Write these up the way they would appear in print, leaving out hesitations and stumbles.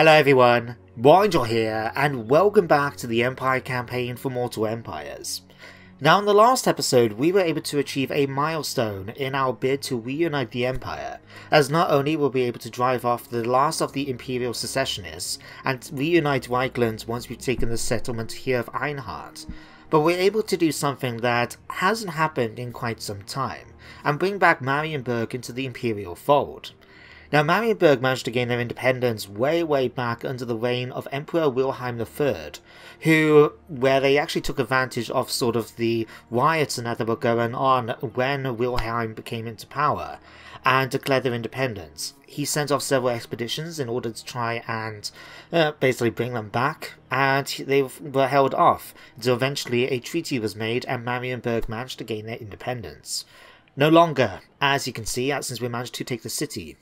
Hello everyone, Warhammer here, and welcome back to the Empire campaign for Mortal Empires. Now in the last episode we were able to achieve a milestone in our bid to reunite the Empire, as not only will we be able to drive off the last of the Imperial Secessionists and reunite Reichland once we've taken the settlement here of Einhard, but we're able to do something that hasn't happened in quite some time, and bring back Marienburg into the Imperial fold. Now, Marienburg managed to gain their independence way back under the reign of Emperor Wilhelm III, where they actually took advantage of sort of the riots and that were going on when Wilhelm came into power, and declared their independence. He sent off several expeditions in order to try and basically bring them back, and they were held off, until eventually a treaty was made and Marienburg managed to gain their independence. No longer, as you can see, since we managed to take the city.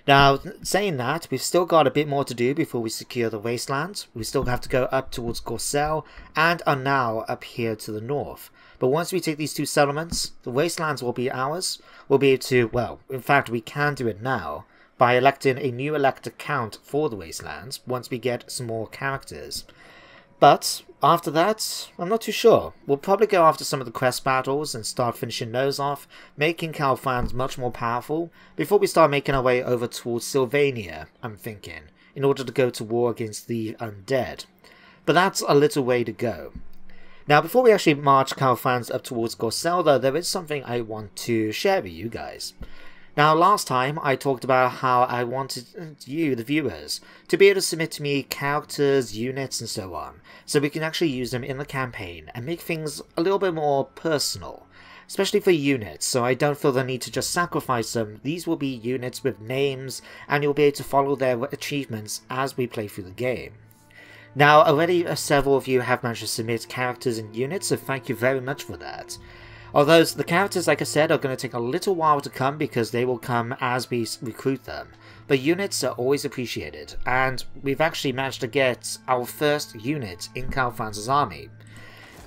Now, saying that, we've still got a bit more to do before we secure the wasteland. We still have to go up towards Gorcel, and are now up here to the north. But once we take these two settlements, the wastelands will be ours. We'll be able to, well, in fact we can do it now, by electing a new elector count for the wastelands, once we get some more characters. But, after that, I'm not too sure. We'll probably go after some of the quest battles and start finishing those off, making Karl Franz much more powerful, before we start making our way over towards Sylvania, I'm thinking, in order to go to war against the undead. But that's a little way to go. Now, before we actually march Karl Franz up towards Gorcel, though, there is something I want to share with you guys. Now, last time I talked about how I wanted you, the viewers, to be able to submit to me characters, units, and so on, so we can actually use them in the campaign and make things a little bit more personal, especially for units, so I don't feel the need to just sacrifice them. These will be units with names, and you'll be able to follow their achievements as we play through the game. Now, already several of you have managed to submit characters and units, so thank you very much for that. Although the characters, like I said, are going to take a little while to come because they will come as we recruit them. But units are always appreciated, and we've actually managed to get our first unit in Karl Franz's army.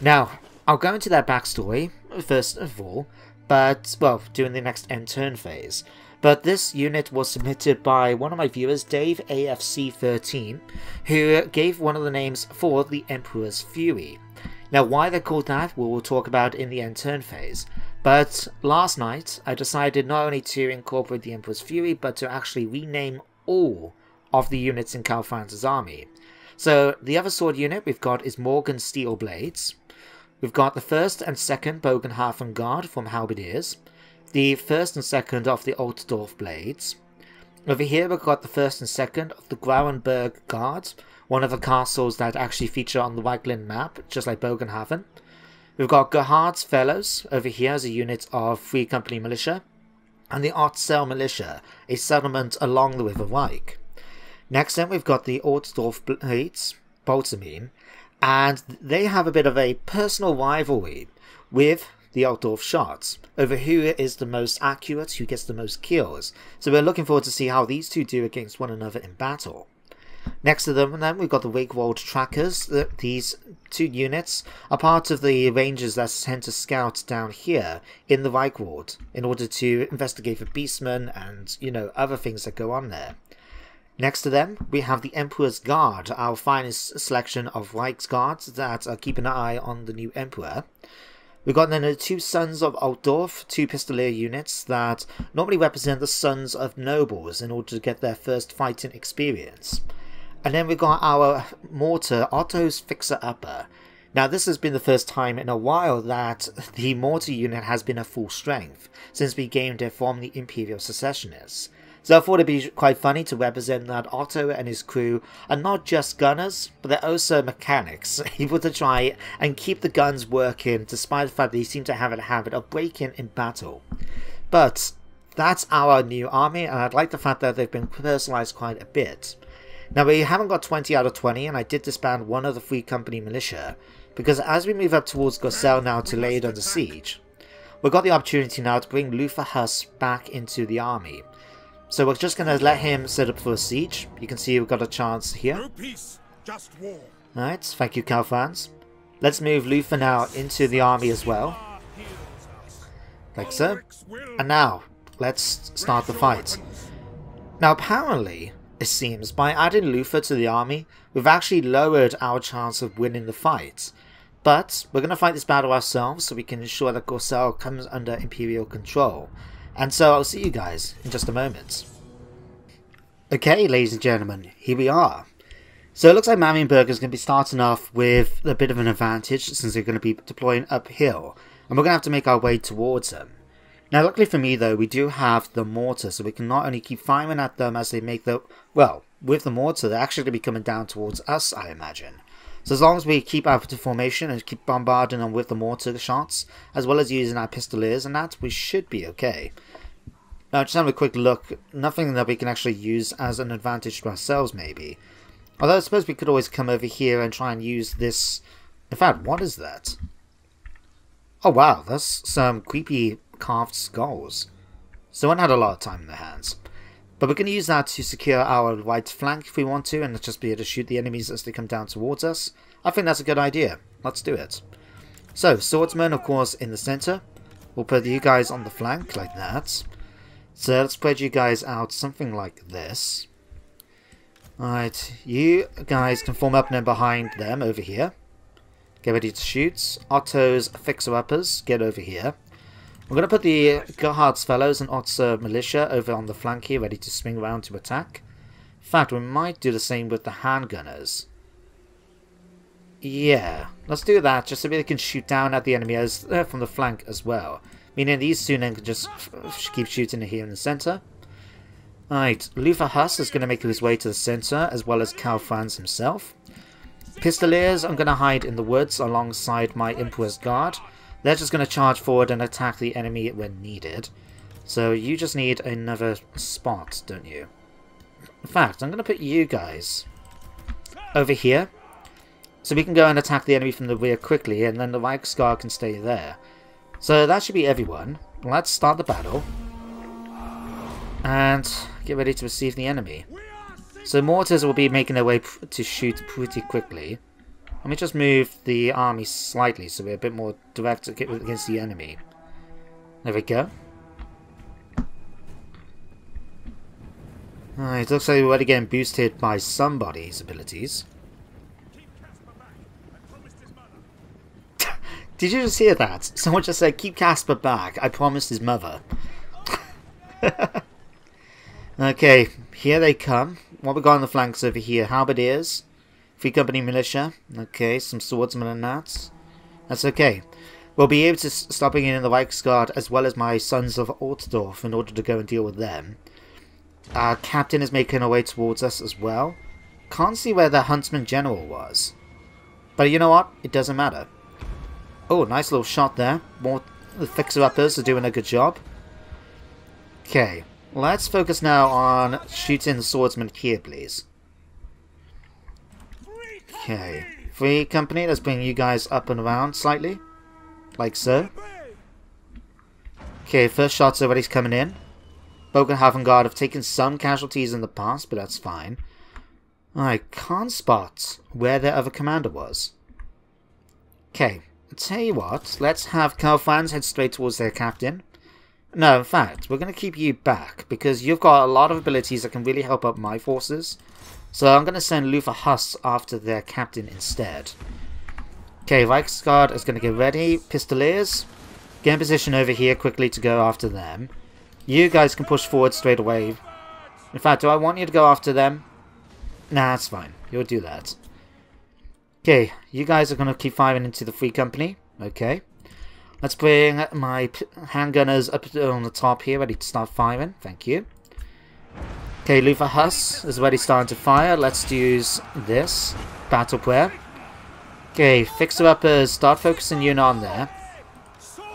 Now, I'll go into that backstory, first of all, but, well, during the next end turn phase. But this unit was submitted by one of my viewers, Dave AFC13, who gave one of the names for the Emperor's Fury. Now, why they're called that, we'll talk about in the end turn phase. But last night, I decided not only to incorporate the Emperor's Fury, but to actually rename all of the units in Karl Franz's army. So, the other sword unit we've got is Morgan Steel Blades. We've got the 1st and 2nd Bogenhafen Guard from Halberdiers. The 1st and 2nd of the Altdorf Blades. Over here we've got the 1st and 2nd of the Grauenberg Guard, one of the castles that actually feature on the Reichland map, just like Bogenhafen. We've got Gerhard's Fellows over here as a unit of Free Company Militia, and the Ortsel Militia, a settlement along the River Reich. Next then we've got the Altdorf Blades, Bolzamine, and they have a bit of a personal rivalry with the Altdorf Shots, over who is the most accurate, who gets the most kills. So we're looking forward to see how these two do against one another in battle. Next to them then we've got the Wigwald Trackers. These two units are part of the rangers that tend to scout down here in the Reichwald in order to investigate for beastmen and, you know, other things that go on there. Next to them we have the Emperor's Guard, our finest selection of Reichsguards that keep an eye on the new Emperor. We've got then the 2 Sons of Altdorf, 2 Pistolier units that normally represent the sons of nobles in order to get their first fighting experience. And then we've got our Mortar, Otto's Fixer-Upper. Now this has been the first time in a while that the Mortar unit has been at full strength, since we gained it from the Imperial Secessionists. So I thought it'd be quite funny to represent that Otto and his crew are not just gunners, but they're also mechanics, able to try and keep the guns working despite the fact that they seem to have a habit of breaking in battle. But that's our new army, and I like the fact that they've been personalized quite a bit. Now we haven't got 20 out of 20, and I did disband one of the Free Company Militia, because as we move up towards Gorcel now to lay it under siege, we've got the opportunity now to bring Luther Huss back into the army. So we're just going to let him set up for a siege. You can see we've got a chance here. No peace, just war. Alright, thank you Karl Franz. Let's move Luther now into the army as well. Like so. And now, let's start the fight. Now apparently, it seems, by adding Luther to the army, we've actually lowered our chance of winning the fight. But we're going to fight this battle ourselves so we can ensure that Gorcel comes under Imperial control. And so I'll see you guys in just a moment. Okay, ladies and gentlemen, here we are. So it looks like Marienburg is going to be starting off with a bit of an advantage since they're going to be deploying uphill. And we're going to have to make our way towards them. Now luckily for me though, we do have the mortar, so we can not only keep firing at them as they make the... Well, with the mortar, they're actually going to be coming down towards us, I imagine. So as long as we keep our formation and keep bombarding them with the mortar shots, as well as using our pistoliers and that, we should be okay. Now just having a quick look, nothing that we can actually use as an advantage to ourselves maybe. Although I suppose we could always come over here and try and use this... In fact, what is that? Oh wow, that's some creepy carved skulls. Someone had a lot of time in their hands. But we're going to use that to secure our right flank if we want to, and just be able to shoot the enemies as they come down towards us. I think that's a good idea. Let's do it. So, swordsmen, of course, in the center. We'll put you guys on the flank, like that. So, let's spread you guys out something like this. Alright, you guys can form up and then behind them over here. Get ready to shoot. Otto's fixer-uppers, get over here. We're going to put the Gerhard's fellows and Otto's militia over on the flank here, ready to swing around to attack. In fact, we might do the same with the handgunners. Yeah, let's do that, just so we can shoot down at the enemy as, from the flank as well. Meaning these two then can just keep shooting here in the center. Alright, Luther Huss is going to make his way to the center, as well as Karl Franz himself. Pistoliers, I'm going to hide in the woods alongside my Emperor's Guard. They're just going to charge forward and attack the enemy when needed. So you just need another spot, don't you? In fact, I'm going to put you guys over here. So we can go and attack the enemy from the rear quickly, and then the Reichsguard can stay there. So that should be everyone. Let's start the battle. And get ready to receive the enemy. So mortars will be making their way to shoot pretty quickly. Let me just move the army slightly so we're a bit more direct against the enemy. There we go. Alright, looks like we're already getting boosted by somebody's abilities. Did you just hear that? Someone just said, keep Casper back, I promised his mother. Okay, here they come. What we got on the flanks over here? Halberdiers. Free Company Militia. Okay, some swordsmen and that. That's okay. We'll be able to start bringing in the Reichsguard as well as my Sons of Altdorf in order to go and deal with them. Our captain is making her way towards us as well. Can't see where the Huntsman General was. But you know what? It doesn't matter. Oh, nice little shot there. More the fixer-uppers are doing a good job. Okay, let's focus now on shooting the swordsmen here, please. Okay, Free Company, let's bring you guys up and around slightly. Like so. Okay, first shot's already coming in. Bogenhaven Guard have taken some casualties in the past, but that's fine. I can't spot where their other commander was. Okay, I'll tell you what, let's have Karl Franz head straight towards their captain. No, in fact, we're going to keep you back, because you've got a lot of abilities that can really help out my forces. So I'm going to send Luther Huss after their captain instead. Okay, Reichsguard is going to get ready. Pistoliers, get in position over here quickly to go after them. You guys can push forward straight away. In fact, do I want you to go after them? Nah, that's fine. You'll do that. Okay, you guys are going to keep firing into the Free Company. Okay. Let's bring my handgunners up on the top here, ready to start firing. Thank you. Okay, Luther Huss is already starting to fire. Let's use this. Battle prayer. Okay, fixer-uppers, start focusing you on there.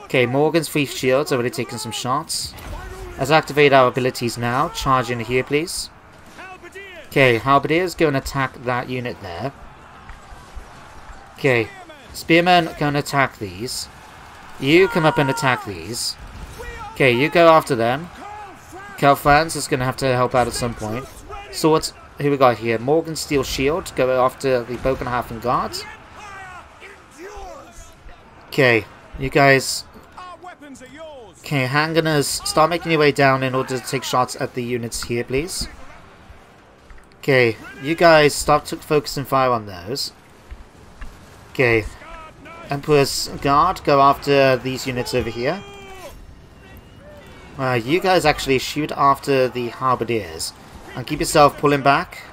Okay, Morgan's free shields already taking some shots. Let's activate our abilities now. Charge in here, please. Okay, Halberdiers, go and attack that unit there. Okay, Spearmen, go and attack these. You come up and attack these. Okay, you go after them. Karl Franz is going to have to help out at some point. Swords, who we got here? Morgan Steel Shield, go after the Bogenhafen Guards. Okay, you guys... Okay, handgunners, start making your way down in order to take shots at the units here, please. Okay, you guys stop focusing fire on those. Okay, Emperor's Guard, go after these units over here. You guys actually shoot after the Halberdiers. And keep yourself pulling back.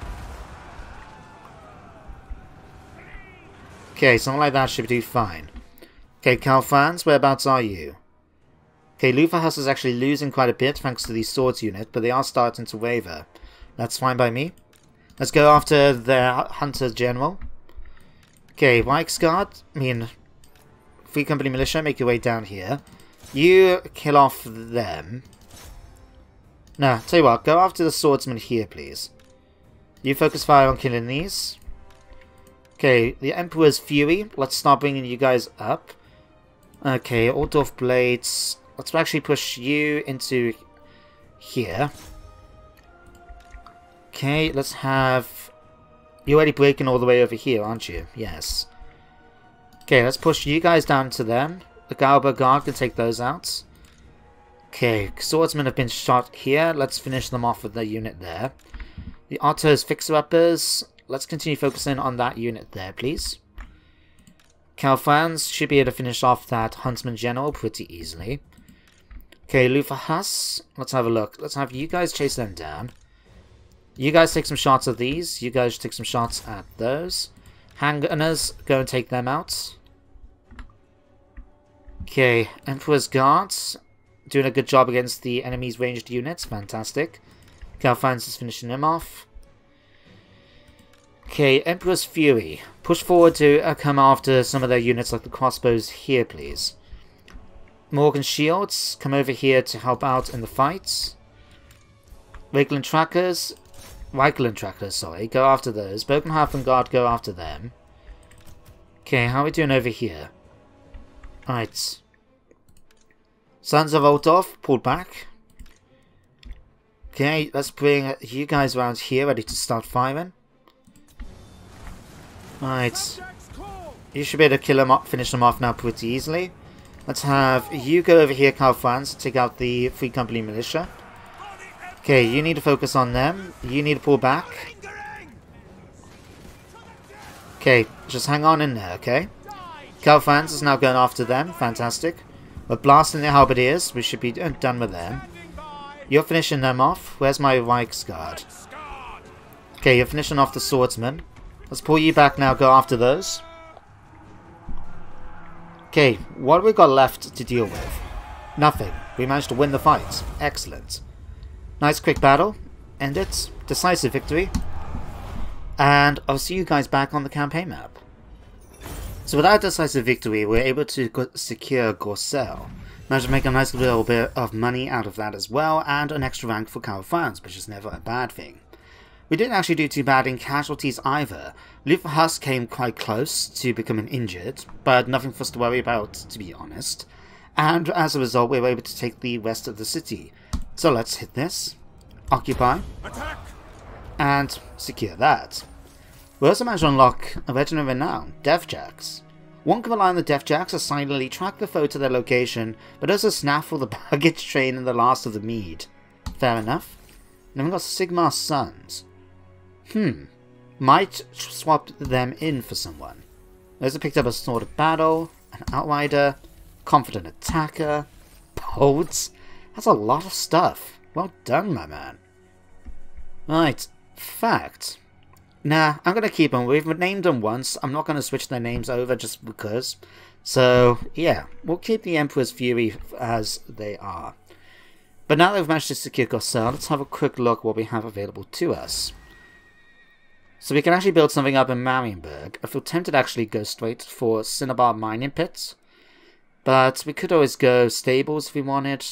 Okay, something like that should do fine. Okay, Karl Franz, whereabouts are you? Okay, Lufthansa is actually losing quite a bit thanks to these swords unit, but they are starting to waver. That's fine by me. Let's go after the Hunter General. Okay, Reichsguard, Free Company Militia, make your way down here. You kill off them. No, tell you what, go after the swordsman here, please. You focus fire on killing these. Okay, the Emperor's Fury. Let's start bringing you guys up. Okay, Altdorf Blades. Let's actually push you into here. Okay, let's have... You're already breaking all the way over here, aren't you? Yes. Okay, let's push you guys down to them. The Galba Guard can take those out. Okay, swordsmen have been shot here. Let's finish them off with the unit there. The Otto's fixer-uppers. Let's continue focusing on that unit there, please. Karl Franz should be able to finish off that Huntsman General pretty easily. Okay, Lufthansa. Let's have a look. Let's have you guys chase them down. You guys take some shots at these. You guys take some shots at those. Handgunners, go and take them out. Okay, Emperor's Guards. Doing a good job against the enemy's ranged units. Fantastic. Karl Franz is finishing them off. Okay, Emperor's Fury. Push forward to come after some of their units like the crossbows here, please. Morgan Shields, come over here to help out in the fights. Reichland Trackers, sorry, go after those. Bogenhafen Guard, go after them. Okay, how are we doing over here? Right. Sons of Altdorf, pulled back. Okay, let's bring you guys around here, ready to start firing. Right. You should be able to kill them up, finish them off now pretty easily. Let's have you go over here, Karl Franz, take out the Free Company Militia. Okay, you need to focus on them. You need to pull back. Okay, just hang on in there, okay? Karl Franz is now going after them. Fantastic. We're blasting the Halberdiers. We should be done with them. You're finishing them off. Where's my Reichsguard? Okay, you're finishing off the swordsmen. Let's pull you back now. Go after those. Okay, what have we got left to deal with? Nothing. We managed to win the fight. Excellent. Nice quick battle. End it. Decisive victory. And I'll see you guys back on the campaign map. So with that decisive victory, we're able to secure Gorsel. Managed to make a nice little bit of money out of that as well, and an extra rank for Karl Franz, which is never a bad thing. We didn't actually do too bad in casualties either. Lufthansa came quite close to becoming injured, but nothing for us to worry about, to be honest. And as a result, we were able to take the rest of the city. So let's hit this, occupy, attack, and secure that. We also managed to unlock a Regiment of Renown, Deathjacks. One can rely on the Deathjacks to silently track the foe to their location, but also snaffle the baggage train and the last of the mead. Fair enough. And then we've got Sigmar's Sons. Might swap them in for someone. We also picked up a Sword of Battle, an Outrider, Confident Attacker, Bolts. That's a lot of stuff. Well done, my man. Right, fact. Nah, I'm going to keep them. We've named them once. I'm not going to switch their names over just because. So, yeah, we'll keep the Emperor's Fury as they are. But now that we've managed to secure Gorsel, let's have a quick look what we have available to us. So we can actually build something up in Marienburg. I feel tempted to actually go straight for Cinnabar Mining Pits. But we could always go Stables if we wanted.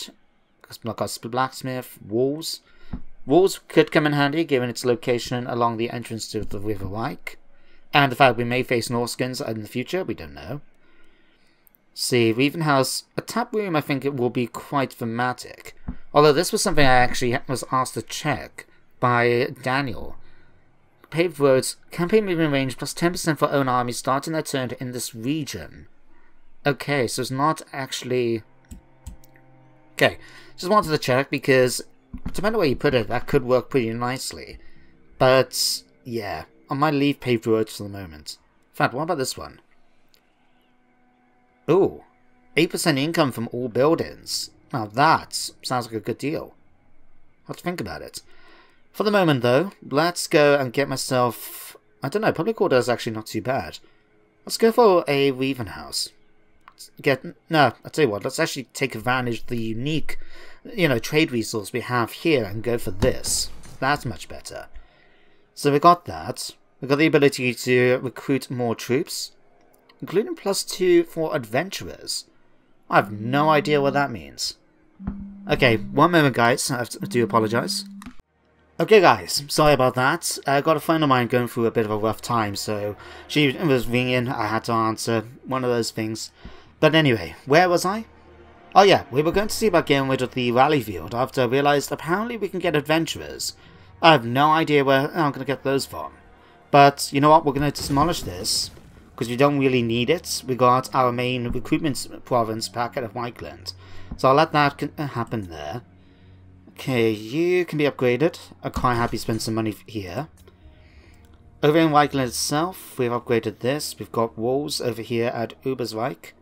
Because we've got Blacksmith, Walls. Walls could come in handy given its location along the entrance to the River Reich. And the fact we may face Norskins in the future, we don't know. See, we even have a tap room. I think it will be quite thematic. Although this was something I actually was asked to check by Daniel. Paved roads, campaign movement range plus 10% for own armies starting their turn in this region. Okay, so it's not actually... Okay, just wanted to check because, depending on where you put it, that could work pretty nicely. But, yeah, I might leave paved roads for the moment. In fact, what about this one? Ooh, 8% income from all buildings. Now that sounds like a good deal. I'll have to think about it. For the moment, though, let's go and get myself... I don't know, public order is actually not too bad. Let's go for a weaving house. No, I'll tell you what, let's actually take advantage of the unique, trade resource we have here and go for this. That's much better. So we got that. We got the ability to recruit more troops, including +2 for adventurers. I have no idea what that means. Okay, one moment guys, I do apologise. Okay guys, sorry about that. I got a friend of mine going through a bit of a rough time, so she was ringing, I had to answer, one of those things. But anyway, where was I? Oh yeah, we were going to see about getting rid of the rally field after I realised apparently we can get adventurers. I have no idea where I'm going to get those from. But you know what, we're going to demolish this, because we don't really need it. We got our main recruitment province back at Whiteland. So I'll let that happen there. Okay, you can be upgraded. I'm quite happy to spend some money here. Over in Whiteland itself, we've upgraded this. We've got walls over here at Ubersreich.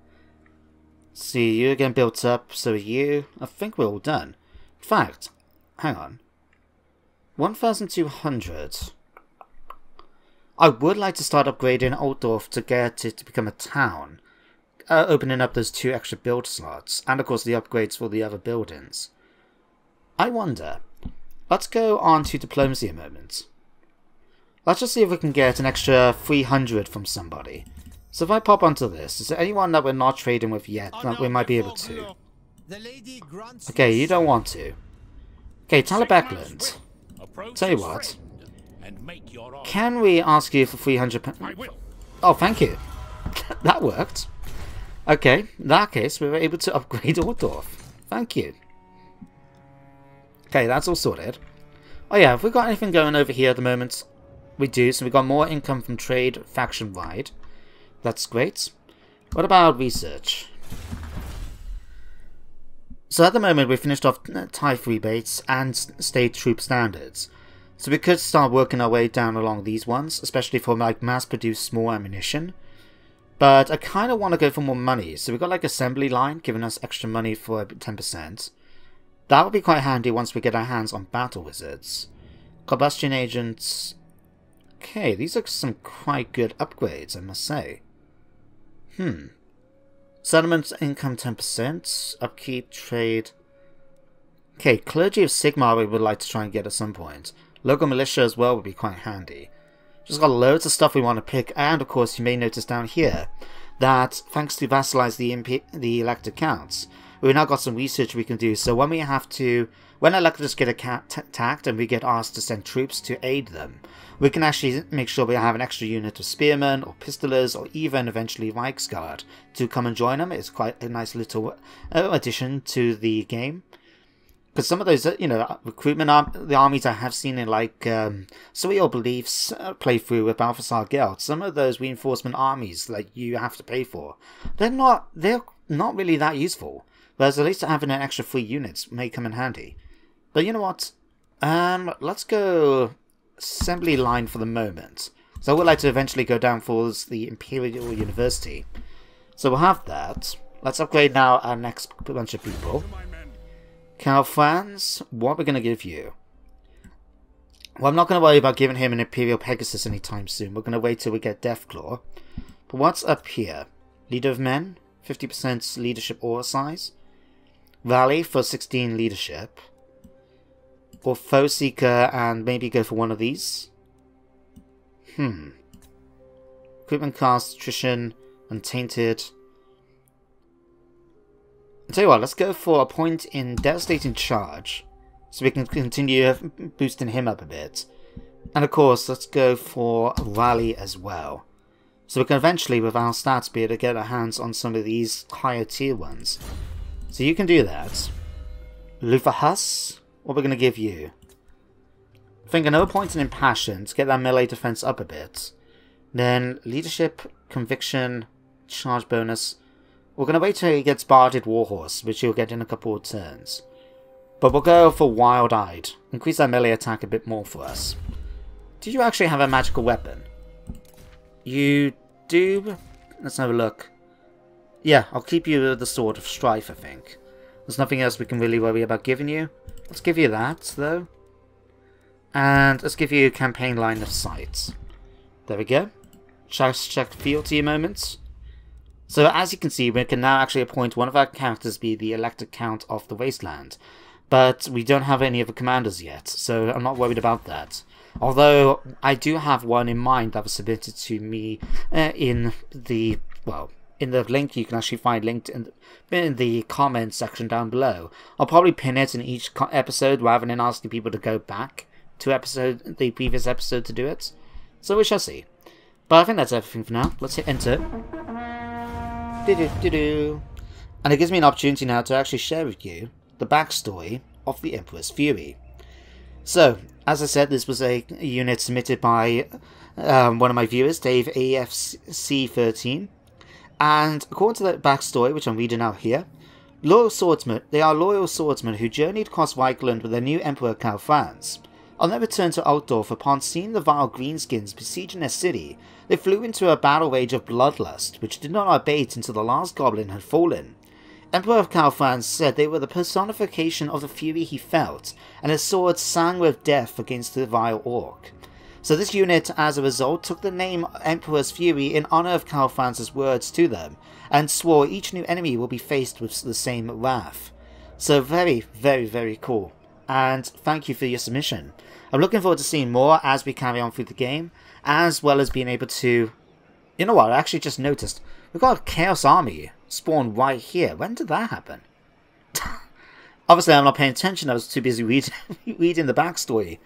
See, you're getting built up, so are you. I think we're all done. In fact, hang on. 1,200. I would like to start upgrading Altdorf to get it to become a town. Opening up those 2 extra build slots. And of course the upgrades for the other buildings. I wonder. Let's go on to diplomacy a moment. Let's just see if we can get an extra 300 from somebody. So if I pop onto this, is there anyone that we're not trading with yet that we might be able to? Okay, you don't want to. Okay, Talabecland. Tell you what. Can we ask you for 300 Oh, thank you. That worked. Okay, in that case, we were able to upgrade Altdorf. Thank you. Okay, that's all sorted. Oh yeah, have we got anything going over here at the moment? We do, so we got more income from trade faction wide. That's great. What about research? So at the moment we finished off tithe rebates and state troop standards. So we could start working our way down along these ones, especially for like mass-produced small ammunition. But I kind of want to go for more money, so we've got like assembly line giving us extra money for 10%. That would be quite handy once we get our hands on battle wizards. Combustion agents. Okay, these are some quite good upgrades, I must say. Settlement income 10%. Upkeep, trade. Okay, Clergy of Sigmar we would like to try and get at some point. Local militia as well would be quite handy. Just got loads of stuff we want to pick, and of course you may notice down here that thanks to vassalize the elected counts, we've now got some research we can do. So when electors get attacked and we get asked to send troops to aid them, we can actually make sure we have an extra unit of spearmen or pistolers or even eventually Reichsguard to come and join them. It's quite a nice little addition to the game. Because some of those, recruitment the armies I have seen in like Surreal Beliefs playthrough with Balthasar Geld, some of those reinforcement armies like you have to pay for, they're not really that useful. Whereas at least having an extra 3 units may come in handy. But you know what? Let's go assembly line for the moment. So I would like to eventually go down towards the Imperial University. So we'll have that. Let's upgrade now our next bunch of people. Karl Franz, what we're going to give you? Well, I'm not going to worry about giving him an Imperial Pegasus anytime soon. We're going to wait till we get Deathclaw. But what's up here? Leader of Men, 50% leadership aura size. Rally for 16 leadership. Or Foe Seeker and maybe go for one of these. Equipment cast, attrition, untainted. I'll tell you what, let's go for a point in Devastating Charge, so we can continue boosting him up a bit. And of course, let's go for Rally as well. So we can eventually, with our stats, be able to get our hands on some of these higher tier ones. So you can do that. Luther Huss, what we're going to give you? I think another point in Impassion to get that melee defense up a bit. Then Leadership, Conviction, Charge bonus. We're going to wait till he gets Barded Warhorse, which he'll get in a couple of turns. But we'll go for Wild-Eyed. Increase that melee attack a bit more for us. Do you actually have a magical weapon? You do? Let's have a look. Yeah, I'll keep you the Sword of Strife, I think. There's nothing else we can really worry about giving you. Let's give you that, though. And let's give you Campaign Line of Sight. There we go. Just check fealty moments. So as you can see, we can now actually appoint one of our characters to be the elected Count of the Wasteland. But we don't have any of the commanders yet, so I'm not worried about that. Although, I do have one in mind that was submitted to me in the, well, in the link you can actually find linked in the comments section down below. I'll probably pin it in each episode rather than asking people to go back to the previous episode to do it. So we shall see. But I think that's everything for now. Let's hit enter. And it gives me an opportunity now to actually share with you the backstory of the Emperor's Fury. So, as I said, this was a unit submitted by one of my viewers, Dave AFC13. And according to the backstory, which I'm reading out here, they are loyal swordsmen who journeyed across Reichland with their new Emperor Karl Franz. On their return to Altdorf, upon seeing the vile greenskins besieging their city, they flew into a battle rage of bloodlust, which did not abate until the last goblin had fallen. Emperor Karl Franz said they were the personification of the fury he felt, and his sword sang with death against the vile orc. So this unit, as a result, took the name Emperor's Fury in honor of Karl Franz's words to them, and swore each new enemy will be faced with the same wrath. So very, very, very cool. And thank you for your submission. I'm looking forward to seeing more as we carry on through the game, as well as being able to... You know what, I actually just noticed. We've got a Chaos Army spawned right here. When did that happen? Obviously, I'm not paying attention. I was too busy reading the backstory.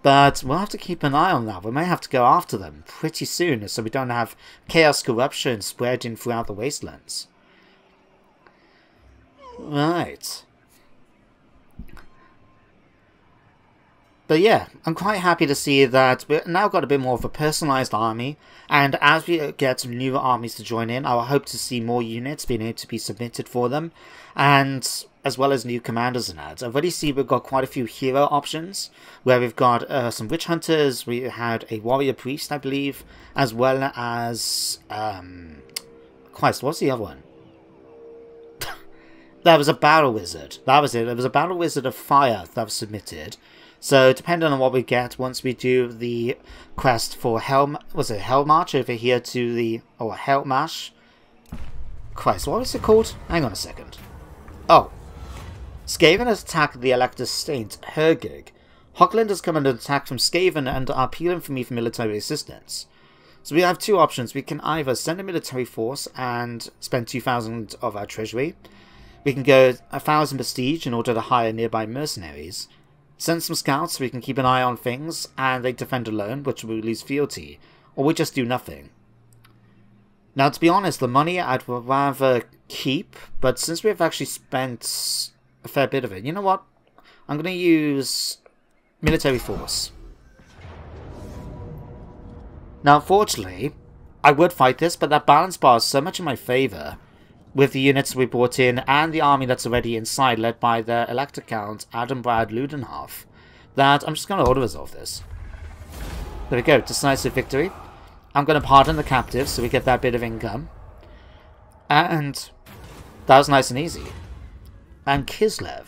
But we'll have to keep an eye on that. We may have to go after them pretty soon, so we don't have chaos corruption spreading throughout the wastelands. Right. But yeah, I'm quite happy to see that we've now got a bit more of a personalised army, and as we get some newer armies to join in, I hope to see more units being able to be submitted for them, and as well as new commanders and ads. I already see we've got quite a few hero options, where we've got some witch hunters, we had a warrior priest, I believe, as well as, Christ, what's the other one? There was a battle wizard, that was it, there was a battle wizard of fire that was submitted. So, depending on what we get, once we do the quest for Hell March over here to the... Oh, Hell March? Christ, what was it called? Hang on a second. Oh. Skaven has attacked the Elector Saint, Hergig. Hockland has come under attack from Skaven and are appealing for me for military assistance. So we have two options. We can either send a military force and spend 2,000 of our treasury. We can go 1,000 prestige in order to hire nearby mercenaries. Send some scouts so we can keep an eye on things, and they defend alone, which will lose fealty, or we just do nothing. Now, to be honest, the money I'd rather keep, but since we've actually spent a fair bit of it, you know what? I'm going to use military force. Now, unfortunately, I would fight this, but that balance bar is so much in my favour, with the units we brought in and the army that's already inside, led by the Elector Count Adambrad Ludenhoff, that I'm just going to auto-resolve this. There we go, decisive victory. I'm going to pardon the captives so we get that bit of income. And that was nice and easy. And Kislev.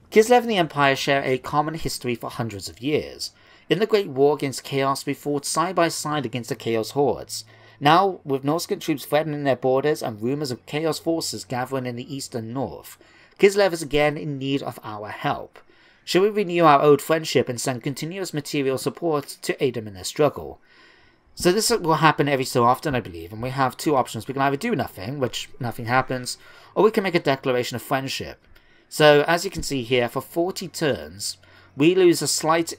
Kislev and the Empire share a common history for hundreds of years. In the Great War against Chaos, we fought side by side against the Chaos Hordes. Now, with Norscan troops threatening their borders and rumours of Chaos forces gathering in the east and north, Kislev is again in need of our help. Shall we renew our old friendship and send continuous material support to aid them in their struggle? So this will happen every so often, I believe, and we have two options. We can either do nothing, which nothing happens, or we can make a declaration of friendship. So, as you can see here, for 40 turns, we lose a slight,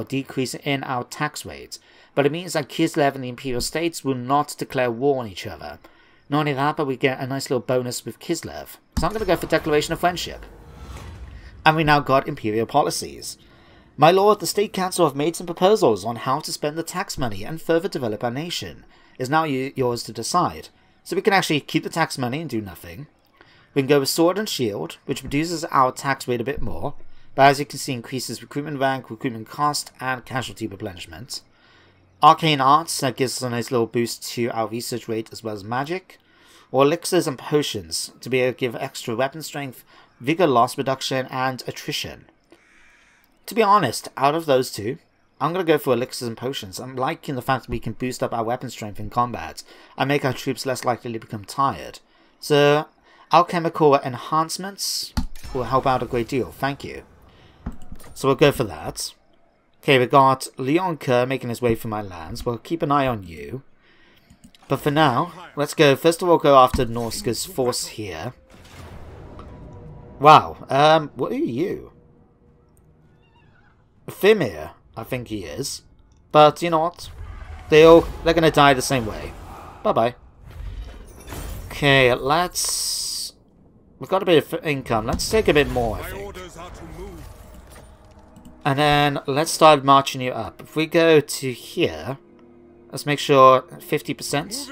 decrease in our tax rate, but it means that Kislev and the Imperial States will not declare war on each other. Not only that, but we get a nice little bonus with Kislev. So I'm going to go for Declaration of Friendship. And we now got Imperial Policies. My lord, the State Council have made some proposals on how to spend the tax money and further develop our nation. It is now yours to decide. So we can actually keep the tax money and do nothing. We can go with Sword and Shield, which reduces our tax rate a bit more, but as you can see increases recruitment rank, recruitment cost, and casualty replenishment. Arcane Arts, that gives us a nice little boost to our research rate as well as magic. Or Elixirs and Potions, to be able to give extra weapon strength, vigor loss reduction, and attrition. To be honest, out of those two, I'm going to go for Elixirs and Potions. I'm liking the fact that we can boost up our weapon strength in combat and make our troops less likely to become tired. So, alchemical enhancements will help out a great deal. Thank you. So we'll go for that. Okay, we got Leon Kerr making his way through my lands. We'll keep an eye on you. But for now, let's go. First of all, go after Norska's force here. Wow, what are you? Fimir, I think he is. But you know what? They're gonna die the same way. Bye-bye. Okay, let's... We've got a bit of income. Let's take a bit more, I think. And then, let's start marching you up. If we go to here... Let's make sure 50%.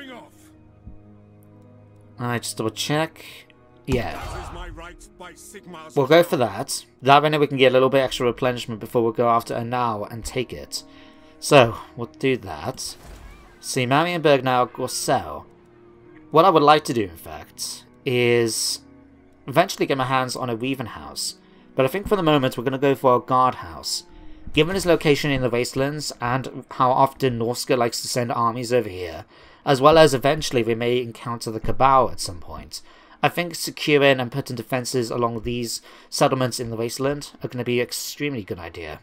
Alright, just double check. Yeah. We'll go for that. That way we can get a little bit extra replenishment before we'll go after Anau and take it. So, we'll do that. See, Marienburg now, Gorsel. What I would like to do, in fact, is eventually get my hands on a Weaven House. But I think for the moment we're going to go for a Guard House. Given its location in the Wastelands and how often Norska likes to send armies over here, as well as eventually we may encounter the Cabal at some point, I think securing and putting defences along these settlements in the Wasteland are going to be an extremely good idea.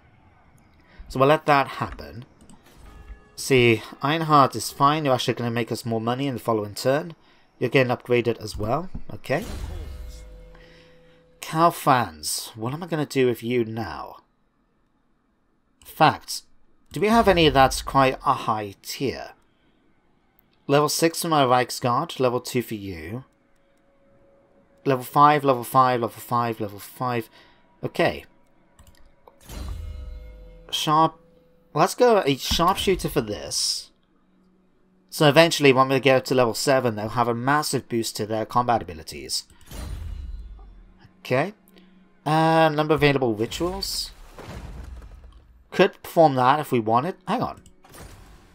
So we'll let that happen. See, Ironheart is fine. You're actually going to make us more money in the following turn. You're getting upgraded as well. Okay. Karl Franz. What am I going to do with you now? Facts. Do we have any that's quite a high tier? Level 6 for my Reichsguard. Level 2 for you. Level 5, level 5, level 5, level 5. Okay. Sharp. Let's go a sharpshooter for this. So eventually, when we get up to level 7, they'll have a massive boost to their combat abilities. Okay. Number of available rituals. Could perform that if we wanted. Hang on.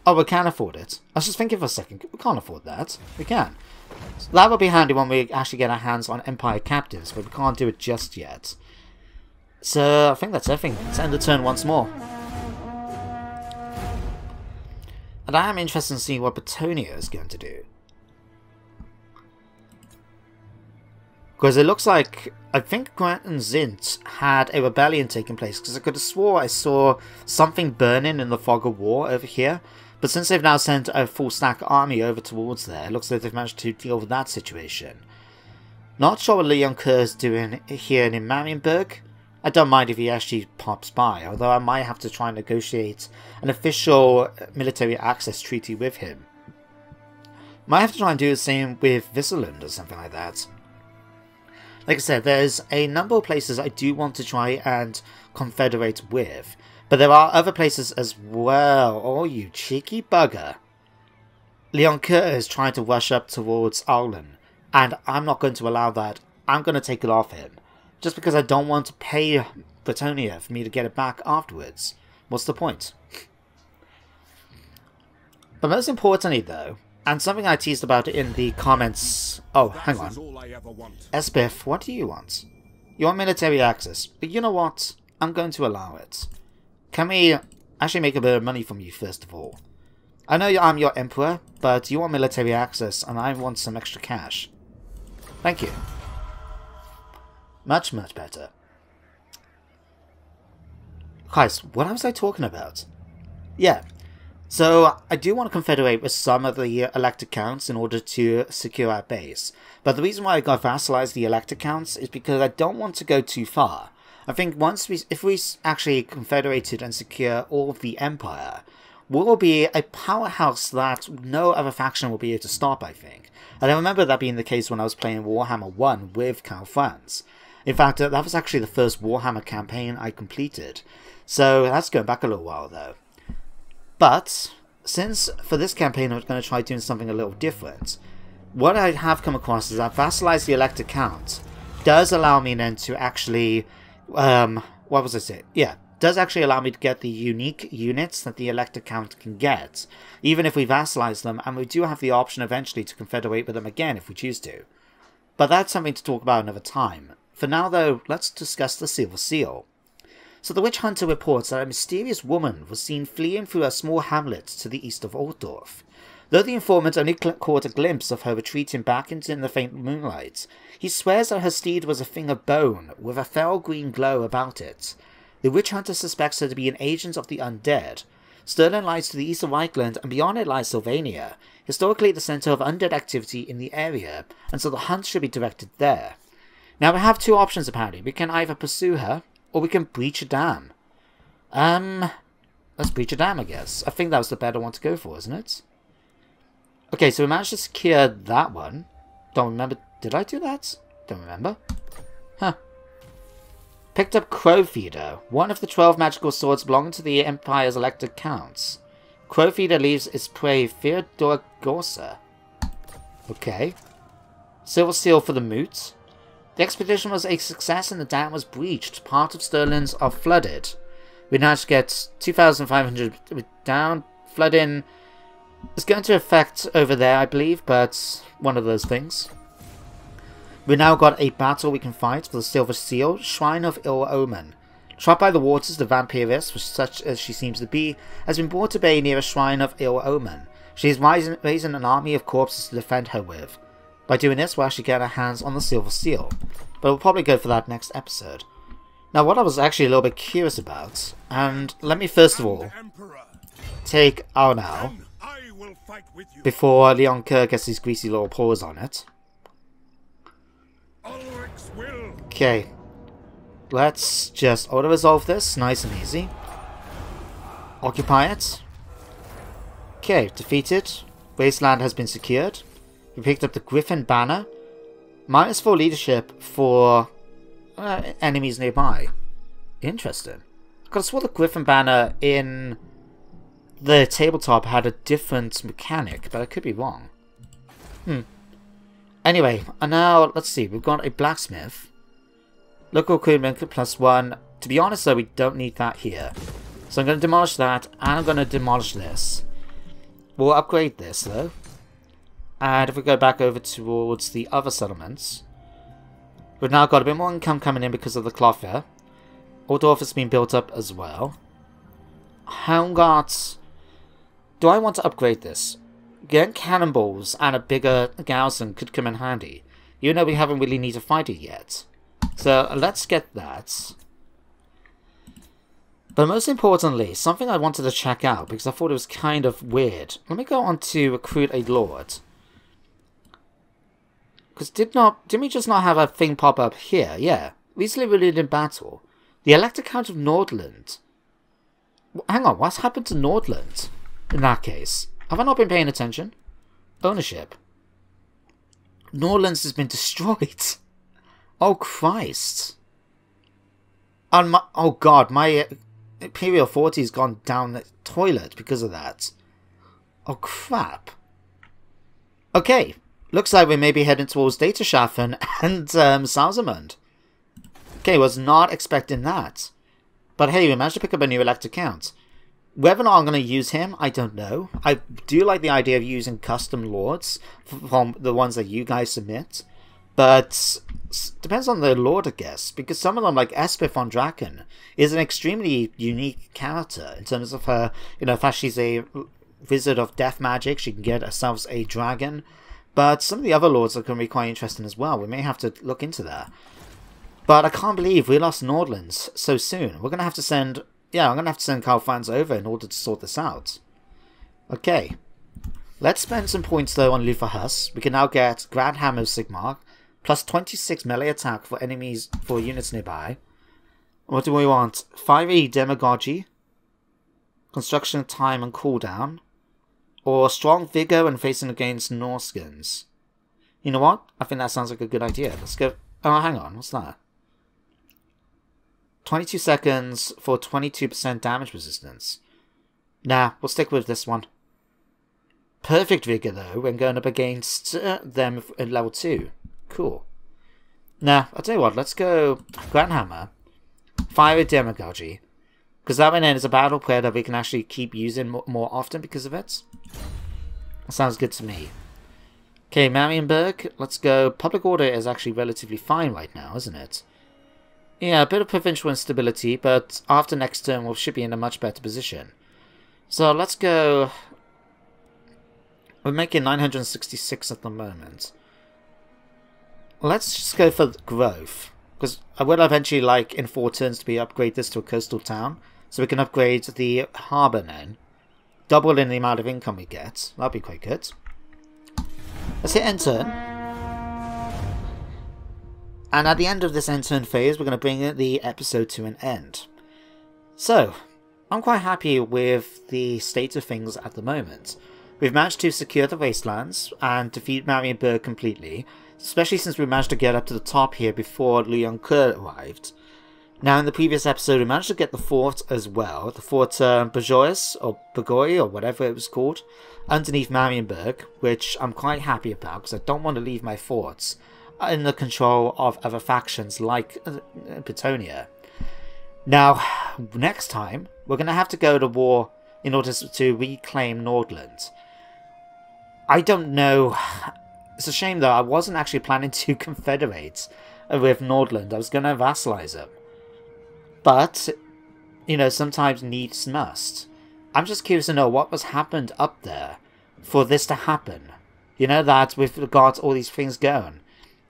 Oh, we can afford it. I was just thinking for a second. We can't afford that. We can. So that would be handy when we actually get our hands on Empire Captives, but we can't do it just yet. So, I think that's everything. Let's end the turn once more. And I am interested in seeing what Batonio is going to do. Because it looks like, I think Grant and Zint had a rebellion taking place. Because I could have swore I saw something burning in the fog of war over here. But since they've now sent a full stack army over towards there, it looks like they've managed to deal with that situation. Not sure what Leon Kerr is doing here in Marienburg. I don't mind if he actually pops by, although I might have to try and negotiate an official military access treaty with him. Might have to try and do the same with Visserland or something like that. Like I said, there's a number of places I do want to try and confederate with. But there are other places as well. Oh, you cheeky bugger. Leon Kerr is trying to rush up towards Arlen. And I'm not going to allow that. I'm going to take it off him. Just because I don't want to pay Bretonia for me to get it back afterwards. What's the point? But most importantly though, and something I teased about in the comments... Oh, hang on. Espif, what do you want? You want military access, but you know what? I'm going to allow it. Can we actually make a bit of money from you first of all? I know I'm your emperor, but you want military access and I want some extra cash. Thank you. Much, much better. Guys, what was I talking about? Yeah. So, I do want to confederate with some of the elected counts in order to secure our base. But the reason why I got vassalized the elected counts is because I don't want to go too far. I think if we actually confederated and secure all of the empire, we will be a powerhouse that no other faction will be able to stop, I think. And I remember that being the case when I was playing Warhammer 1 with Karl Franz. In fact, that was actually the first Warhammer campaign I completed. So, that's going back a little while though. But, since for this campaign I'm going to try doing something a little different, what I have come across is that vassalize the elected count does allow me then to actually, what was I saying? Yeah, does actually allow me to get the unique units that the Elector Count can get, even if we vassalize them, and we do have the option eventually to confederate with them again if we choose to. But that's something to talk about another time. For now, though, let's discuss the Silver Seal. So the Witch Hunter reports that a mysterious woman was seen fleeing through a small hamlet to the east of Altdorf. Though the informant only caught a glimpse of her retreating back into the faint moonlight, he swears that her steed was a thing of bone, with a fell green glow about it. The Witch Hunter suspects her to be an agent of the undead. Stirling lies to the east of Reichland, and beyond it lies Sylvania, historically the centre of undead activity in the area, and so the hunt should be directed there. Now we have two options apparently. We can either pursue her, or we can breach a dam. Let's breach a dam, I guess. I think that was the better one to go for, isn't it? Okay, so we managed to secure that one. Don't remember. Did I do that? Don't remember. Huh. Picked up Crowfeeder, one of the 12 magical swords belonging to the Empire's elected counts. Crowfeeder leaves its prey Theodor Gorsa. Okay. Silver Seal for the moot. The expedition was a success and the dam was breached. Part of Stirling's are flooded. We managed to get 2,500 down. Flooding is going to affect over there, I believe, but one of those things. We now got a battle we can fight for the Silver Seal, Shrine of Ill Omen. Trapped by the waters, the vampiress, for such as she seems to be, has been brought to bay near a Shrine of Ill Omen. She is raising an army of corpses to defend her with. By doing this, we'll actually get our hands on the Silver Seal. But we'll probably go for that next episode. Now, what I was actually a little bit curious about, and let me first of all take Arnau before Leon Kerr gets his greasy little paws on it. Okay, let's just auto-resolve this, nice and easy. Occupy it. Okay, defeated. Wasteland has been secured. We picked up the Griffin Banner. -4 leadership for enemies nearby. Interesting. I could have sworn the Griffin Banner in the tabletop had a different mechanic, but I could be wrong. Anyway, and now, let's see, we've got a blacksmith. Local recruitment +1. To be honest though, we don't need that here. So I'm going to demolish that, and I'm going to demolish this. We'll upgrade this though. And if we go back over towards the other settlements, we've now got a bit more income coming in because of the Clothier. Altdorf has been built up as well. Helmgart. Do I want to upgrade this? Getting cannonballs and a bigger garrison could come in handy, even though we haven't really need to fight it yet. So let's get that. But most importantly, something I wanted to check out because I thought it was kind of weird. Let me go on to recruit a lord. Because didn't we just not have a thing pop up here? Yeah. Recently released in battle. The Elector Count of Nordland. Hang on, what's happened to Nordland? In that case. Have I not been paying attention? Ownership. Nordlands has been destroyed. Oh Christ. And oh god, my Imperial 40's gone down the toilet because of that. Oh crap. Okay. Looks like we may be heading towards Dataschaffen and Salzamund. Okay, was not expecting that. But hey, we managed to pick up a new Elector Count. Whether or not I'm going to use him, I don't know. I do like the idea of using custom lords from the ones that you guys submit. But depends on the lord, I guess. Because some of them, like Espeth von Draken, is an extremely unique character in terms of her, in fact she's a wizard of death magic. She can get herself a dragon. But some of the other lords are going to be quite interesting as well. We may have to look into that. But I can't believe we lost Nordlands so soon. We're going to have to send... Yeah, I'm going to have to send Karl Franz over in order to sort this out. Okay. Let's spend some points though on Luther Huss. We can now get Grand Hammer of Sigmar. Plus 26 melee attack for enemies for units nearby. What do we want? 5e Demagogy. Construction time and cooldown. Or strong vigor and facing against Norskins. You know what? I think that sounds like a good idea. Let's go... Oh, hang on. What's that? 22 seconds for 22% damage resistance. Nah, we'll stick with this one. Perfect vigor, though, when going up against them at level 2. Cool. Nah, I'll tell you what, let's go Grand Hammer. Fire Demagogy. Because that one is a battle player that we can actually keep using more often because of it. Sounds good to me. Okay, Marienburg, let's go. Public order is actually relatively fine right now, isn't it? Yeah, a bit of provincial instability, but after next turn we should be in a much better position. So let's go... We're making 966 at the moment. Let's just go for growth. Because I would eventually like, in 4 turns, to be upgrade this to a coastal town. So we can upgrade the harbour then. Double in the amount of income we get. That'd be quite good. Let's hit end turn. And at the end of this end turn phase, we're going to bring the episode to an end. So, I'm quite happy with the state of things at the moment. We've managed to secure the wastelands and defeat Marienburg completely, especially since we managed to get up to the top here before Lyon-Coeur arrived. Now, in the previous episode, we managed to get the fort as well, the Fort Bourgeois, or Bourgois, or whatever it was called, underneath Marienburg, which I'm quite happy about, because I don't want to leave my forts in the control of other factions like Britonia. Now, next time, we're going to have to go to war in order to reclaim Nordland. I don't know. It's a shame, though. I wasn't actually planning to confederate with Nordland. I was going to vassalize them. But, you know, sometimes needs must. I'm just curious to know what was happened up there for this to happen. You know, that with regards to all these things going.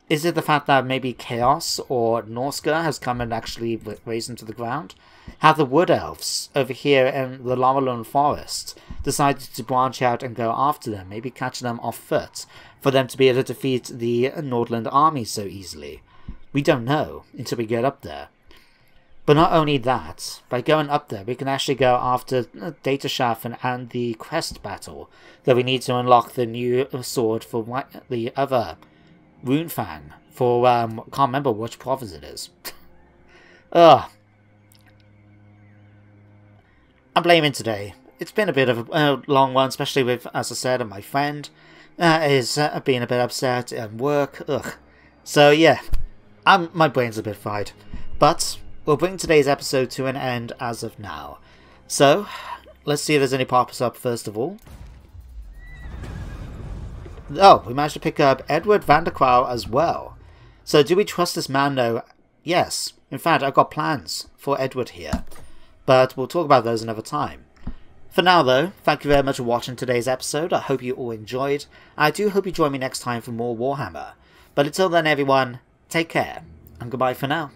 Is it the fact that maybe Chaos or Norska has come and actually raised them to the ground? Have the Wood Elves over here in the Laurelund Forest decided to branch out and go after them, maybe catch them off foot, for them to be able to defeat the Nordland army so easily? We don't know until we get up there. But not only that, by going up there, we can actually go after Dataschaffen and the quest battle that we need to unlock the new sword for the other Runefang for, can't remember which province it is. Ugh. I'm blaming today. It's been a bit of a long one, especially with, as I said, my friend is being a bit upset at work. Ugh. So yeah, my brain's a bit fried. But we'll bring today's episode to an end as of now. So, let's see if there's any pop-ups up first of all. Oh, we managed to pick up Edward van der Kwouw as well. So, do we trust this man though? Yes. In fact, I've got plans for Edward here. But we'll talk about those another time. For now though, thank you very much for watching today's episode. I hope you all enjoyed. I do hope you join me next time for more Warhammer. But until then everyone, take care, and goodbye for now.